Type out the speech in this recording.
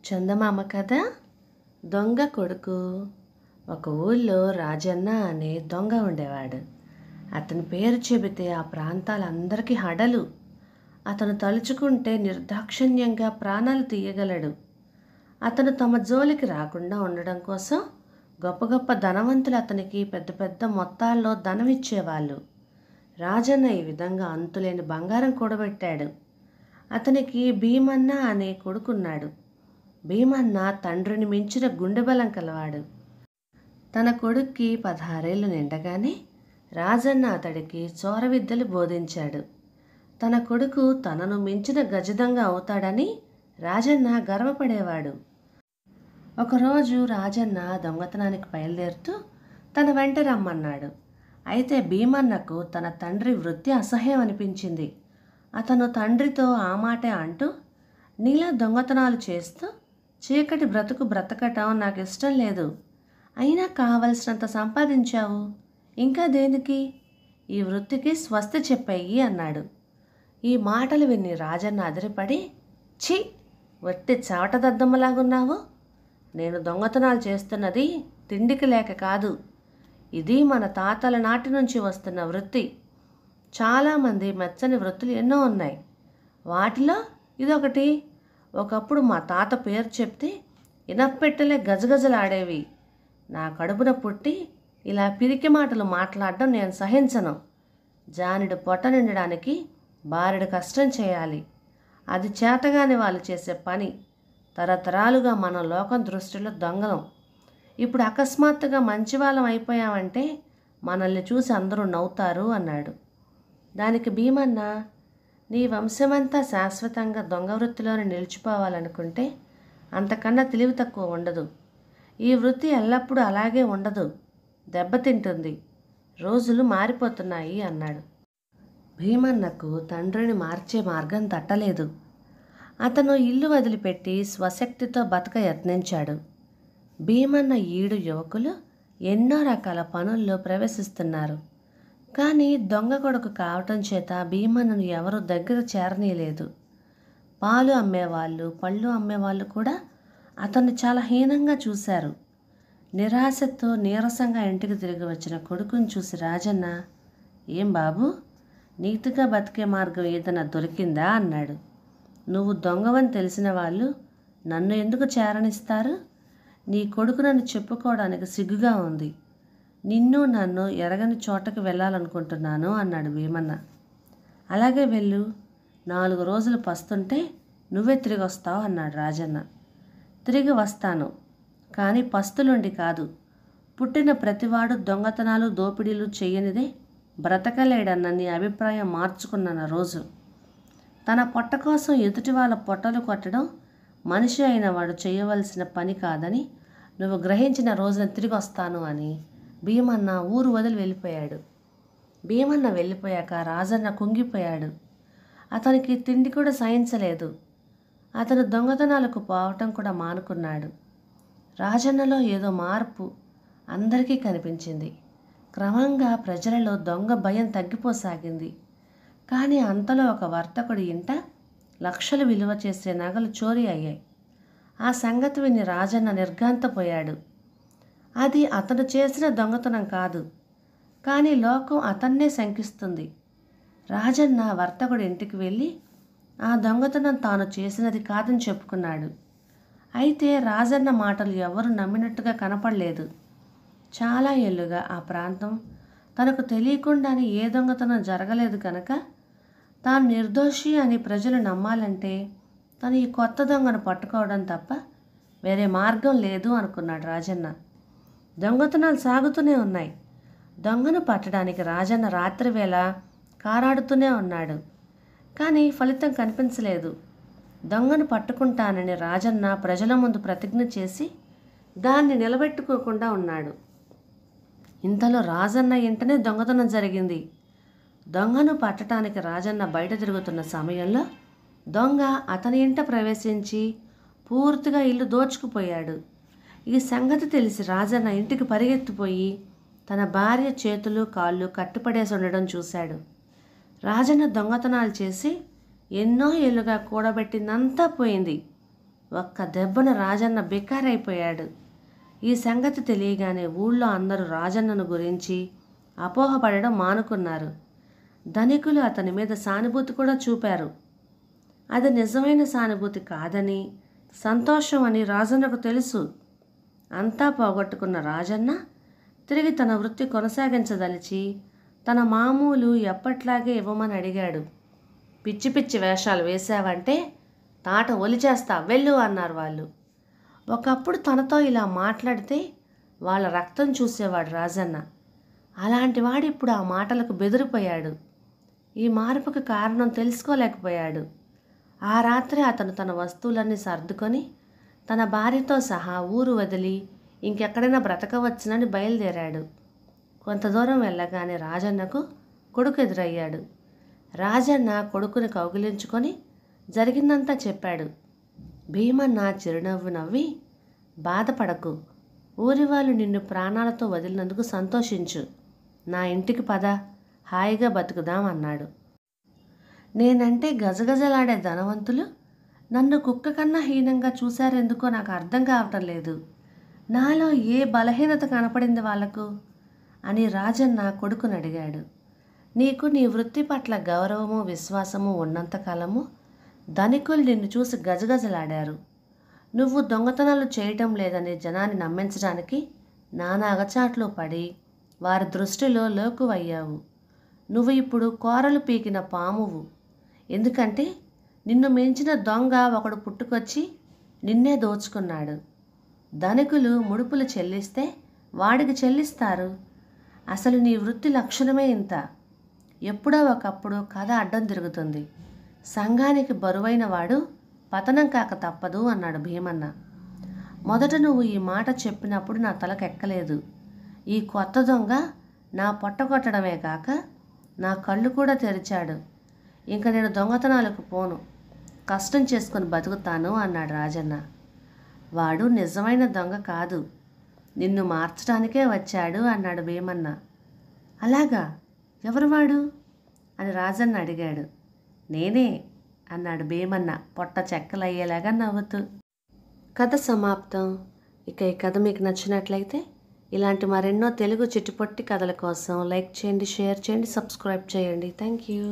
చందమామ కథ. దొంగ కొడుకు. ఒక ఊళ్ళో రాజన్న అనే దొంగ ఉండేవాడు. అతని పేరు చెబితే ఆ ప్రాంతాలందరికీ హడలు. అతను తలుచుకుంటే నిర్దాక్షిణ్యంగా ప్రాణాలు తీయగలడు. అతను తమ జోలికి రాకుండా ఉండడం కోసం గొప్ప గొప్ప ధనవంతులు అతనికి పెద్ద పెద్ద మొత్తాల్లో ధనం ఇచ్చేవాళ్ళు. రాజన్న ఈ విధంగా అంతులేని బంగారం కూడబెట్టాడు. అతనికి భీమన్న అనే కొడుకున్నాడు. భీమన్న తండ్రిని మించిన గుండెబలం కలవాడు. తన కొడుక్కి 16 ఏళ్ళు నిండగానే రాజన్న అతడికి చోర విద్యలు బోధించాడు. తన కొడుకు తనను మించిన గజదొంగ అవుతాడని రాజన్న గర్వపడేవాడు. ఒకరోజు రాజన్న దొంగతనానికి బయలుదేరుతూ తన వెంట రమ్మన్నాడు. అయితే భీమన్నకు తన తండ్రి వృత్తి అసహ్యం అనిపించింది. అతను తండ్రితో ఆ మాటే అంటూ, నీలా దొంగతనాలు చేస్తూ చీకటి బ్రతుకు బ్రతకటం నాకు ఇష్టం లేదు. అయినా కావలసినంత సంపాదించావు, ఇంకా దేనికి? ఈ వృత్తికి స్వస్తి చెప్పేయి అన్నాడు. ఈ మాటలు విని రాజన్న అదిరిపడి, ఛీ, వట్టి చావటదద్దమ్మలాగున్నావు. నేను దొంగతనాలు చేస్తున్నది తిండికి లేక కాదు. ఇది మన తాతల నాటి నుంచి వస్తున్న వృత్తి. చాలామంది మెచ్చని వృత్తులు ఎన్నో ఉన్నాయి. వాటిలో ఇదొకటి. ఒకప్పుడు మా తాత పేరు చెప్తే ఇనప్పెట్టెలే గజగజలాడేవి. నా కడుపున పుట్టి ఇలా పిరికి మాటలు మాట్లాడడం నేను సహించను. జానిడు పొట్ట నిండడానికి బారెడు కష్టం చేయాలి. అది చేతగాని వాళ్ళు చేసే పని. తరతరాలుగా మన లోకం దృష్టిలో దొంగలం. ఇప్పుడు అకస్మాత్తుగా మంచివాళ్ళం అయిపోయామంటే మనల్ని చూసి అందరూ నవ్వుతారు అన్నాడు. దానికి భీమన్న, నీ వంశమంతా శాశ్వతంగా దొంగ వృత్తిలోనే నిలిచిపోవాలనుకుంటే అంతకన్నా తెలివి తక్కువ ఉండదు. ఈ వృత్తి ఎల్లప్పుడూ అలాగే ఉండదు, దెబ్బతింటుంది. రోజులు మారిపోతున్నాయి అన్నాడు. భీమన్నకు తండ్రిని మార్చే మార్గం తట్టలేదు. అతను ఇల్లు వదిలిపెట్టి స్వశక్తితో బతక యత్నించాడు. భీమన్న ఈడు యువకులు ఎన్నో రకాల పనుల్లో ప్రవేశిస్తున్నారు. కానీ దొంగ కొడుకు కావటం చేత భీమన్నను ఎవరు దగ్గర చేరనీయలేదు. పాలు అమ్మేవాళ్ళు, పళ్ళు అమ్మేవాళ్ళు కూడా అతన్ని చాలా హీనంగా చూశారు. నిరాశతో నీరసంగా ఇంటికి తిరిగి వచ్చిన కొడుకుని చూసి రాజన్న, ఏం బాబు, నీతిగా బతికే మార్గం ఏదైనా దొరికిందా అన్నాడు. నువ్వు దొంగవని తెలిసిన వాళ్ళు నన్ను ఎందుకు చేరనిస్తారు? నీ కొడుకు నన్ను చెప్పుకోవడానికి సిగ్గుగా ఉంది. నిన్ను నన్ను ఎరగని చోటకి వెళ్ళాలనుకుంటున్నాను అన్నాడు భీమన్న. అలాగే వెళ్ళు, 4 రోజులు పస్తుంటే నువ్వే తిరిగి వస్తావు అన్నాడు రాజన్న. తిరిగి వస్తాను, కానీ పస్తులుండి కాదు. పుట్టిన ప్రతివాడు దొంగతనాలు దోపిడీలు చెయ్యనిదే బ్రతకలేడన్న నీ అభిప్రాయం మార్చుకున్న రోజు. తన పొట్ట కోసం ఎదుటి వాళ్ళ పొట్టలు కొట్టడం మనిషి అయిన వాడు చేయవలసిన పని కాదని నువ్వు గ్రహించిన రోజున తిరిగి వస్తాను అని భీమన్న ఊరు వదిలి వెళ్ళిపోయాడు. భీమన్న వెళ్ళిపోయాక రాజన్న కుంగిపోయాడు. అతనికి తిండి కూడా సహించలేదు. అతను దొంగతనాలకు పోవటం కూడా మానుకున్నాడు. రాజన్నలో ఏదో మార్పు అందరికీ కనిపించింది. క్రమంగా ప్రజలలో దొంగ భయం తగ్గిపోసాగింది. కానీ అంతలో ఒక వర్తకుడి ఇంట లక్షలు విలువ చేసే నగలు చోరీ అయ్యాయి. ఆ సంగతి విని రాజన్న నిర్ఘాంతపోయాడు. అది అతడు చేసిన దొంగతనం కాదు, కానీ లోకం అతన్నే శంకిస్తుంది. రాజన్న వర్తకుడి ఇంటికి వెళ్ళి ఆ దొంగతనం తాను చేసినది కాదని చెప్పుకున్నాడు. అయితే రాజన్న మాటలు ఎవరు నమ్మినట్టుగా కనపడలేదు. చాలా ఏళ్ళుగా ఆ ప్రాంతం తనకు తెలియకుండానే ఏ దొంగతనం జరగలేదు కనుక తాను నిర్దోషి అని ప్రజలు నమ్మాలంటే తను ఈ కొత్త దొంగను పట్టుకోవడం తప్ప వేరే మార్గం లేదు అనుకున్నాడు రాజన్న. దొంగతనాలు సాగుతూనే ఉన్నాయి. దొంగను పట్టడానికి రాజన్న రాత్రి వేళ కారాడుతూనే ఉన్నాడు. కానీ ఫలితం కనిపించలేదు. దొంగను పట్టుకుంటానని రాజన్న ప్రజల ముందు ప్రతిజ్ఞ చేసి దాన్ని నిలబెట్టుకోకుండా ఉన్నాడు. ఇంతలో రాజన్న ఇంటనే దొంగతనం జరిగింది. దొంగను పట్టడానికి రాజన్న బయట తిరుగుతున్న సమయంలో దొంగ అతని ఇంట ప్రవేశించి పూర్తిగా ఇల్లు దోచుకుపోయాడు. ఈ సంగతి తెలిసి రాజన్న ఇంటికి పరిగెత్తిపోయి తన భార్య చేతులు కాళ్ళు కట్టుపడేసి ఉండడం చూశాడు. రాజన్న దొంగతనాలు చేసి ఎన్నో ఏళ్ళుగా కూడబెట్టిందంతా పోయింది. ఒక్క దెబ్బన రాజన్న బికారైపోయాడు. ఈ సంగతి తెలియగానే ఊళ్ళో అందరూ రాజన్నను గురించి అపోహపడడం మానుకున్నారు. ధనికులు అతని మీద సానుభూతి కూడా చూపారు. అది నిజమైన సానుభూతి కాదని, సంతోషం అని రాజన్నకు తెలుసు. అంతా పోగొట్టుకున్న రాజన్న తిరిగి తన వృత్తి కొనసాగించదలిచి తన మామూలు ఎప్పట్లాగే ఇవ్వమని అడిగాడు. పిచ్చి పిచ్చి వేషాలు వేశావంటే తాట ఒలిచేస్తా వెళ్ళు అన్నారు వాళ్ళు. ఒకప్పుడు తనతో ఇలా మాట్లాడితే వాళ్ళ రక్తం చూసేవాడు రాజన్న. అలాంటి వాడు ఇప్పుడు ఆ మాటలకు బెదిరిపోయాడు. ఈ మార్పుకు కారణం తెలుసుకోలేకపోయాడు. ఆ రాత్రి అతను తన వస్తువులన్నీ సర్దుకొని తన భార్యతో సహా ఊరు వదిలి ఇంకెక్కడైనా బ్రతకవచ్చునని బయలుదేరాడు. కొంత దూరం వెళ్ళగానే రాజన్నకు కొడుకు ఎదురయ్యాడు. రాజన్న కొడుకుని కౌగిలించుకొని జరిగిందంతా చెప్పాడు. భీమన్న చిరునవ్వు నవ్వి, బాధపడకు, ఊరి వాళ్ళు నిన్ను ప్రాణాలతో వదిలినందుకు సంతోషించు, నా ఇంటికి పద, హాయిగా బతుకుదాం అన్నాడు. నేనంటే గజగజలాడే ధనవంతులు నన్ను కుక్క కన్నా హీనంగా చూశారెందుకో నాకు అర్థం కావటం లేదు. నాలో ఏ బలహీనత కనపడింది వాళ్లకు అని రాజన్న కొడుకుని అడిగాడు. నీకు నీ వృత్తి పట్ల గౌరవము విశ్వాసము ఉన్నంతకాలము ధనికులు నిన్ను చూసి గజగజలాడారు. నువ్వు దొంగతనాలు చేయటం లేదని జనాన్ని నమ్మించడానికి నానా అగచాట్లు పడి వారి దృష్టిలో లోకువయ్యావు. నువ్వు ఇప్పుడు కోరలు పీకిన పామువు. ఎందుకంటే నిన్ను మించిన దొంగ ఒకడు పుట్టుకొచ్చి నిన్నే దోచుకున్నాడు. ధనికులు ముడుపులు చెల్లిస్తే వాడికి చెల్లిస్తారు. అసలు నీ వృత్తి లక్షణమే ఇంత. ఎప్పుడో ఒకప్పుడు కథ అడ్డం తిరుగుతుంది. సంఘానికి బరువైన వాడు పతనం కాక తప్పదు అన్నాడు భీమన్న. మొదట నువ్వు ఈ మాట చెప్పినప్పుడు నా తలకెక్కలేదు. ఈ కొత్త దొంగ నా పొట్ట కొట్టడమే కాక నా కళ్ళు కూడా తెరిచాడు. ఇంక నేను దొంగతనాలకు పోను, కష్టం చేసుకొని బతుకుతాను అన్నాడు రాజన్న. వాడు నిజమైన దొంగ కాదు, నిన్ను మార్చడానికే వచ్చాడు అన్నాడు భీమన్న. అలాగా, ఎవరు వాడు అని రాజన్న అడిగాడు. నేనే అన్నాడు భీమన్న పొట్ట చెక్కలయ్యేలాగా నవ్వుతూ. కథ సమాప్తం. ఇక ఈ కథ మీకు నచ్చినట్లయితే ఇలాంటి మరెన్నో తెలుగు చిట్టుపొట్టి కథల కోసం లైక్ చేయండి, షేర్ చేయండి, సబ్స్క్రైబ్ చేయండి. Thank you.